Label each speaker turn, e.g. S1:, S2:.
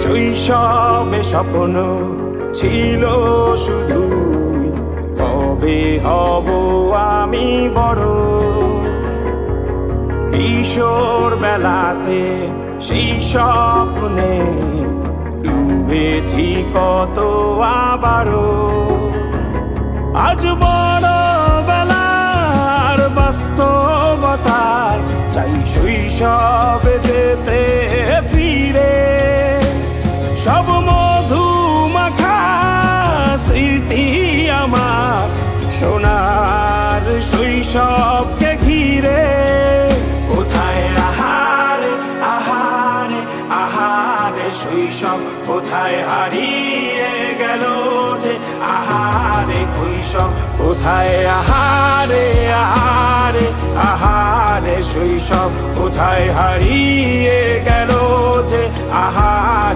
S1: শৈশবে স্বপ্ন ছিল শুধু কবে হব আমি বড়। কিশোর বেলাতে সেই স্বপ্নে ডুবেছি কত আবারও। আজ বড় বেলার বাস্তবতায় চাই শৈশবে যেতে ফিরে। সব মধু মাখা স্মৃতি আমার সোনার শৈশবকে ঘিরে। কোথায় আহারে আহারে আহারে শৈশব কোথায় হারিয়ে গেল যে আহারে কৈশব। কোথায় আহারে আহারে আহারে শৈশব কোথায় হারিয়ে গেল যে আহারে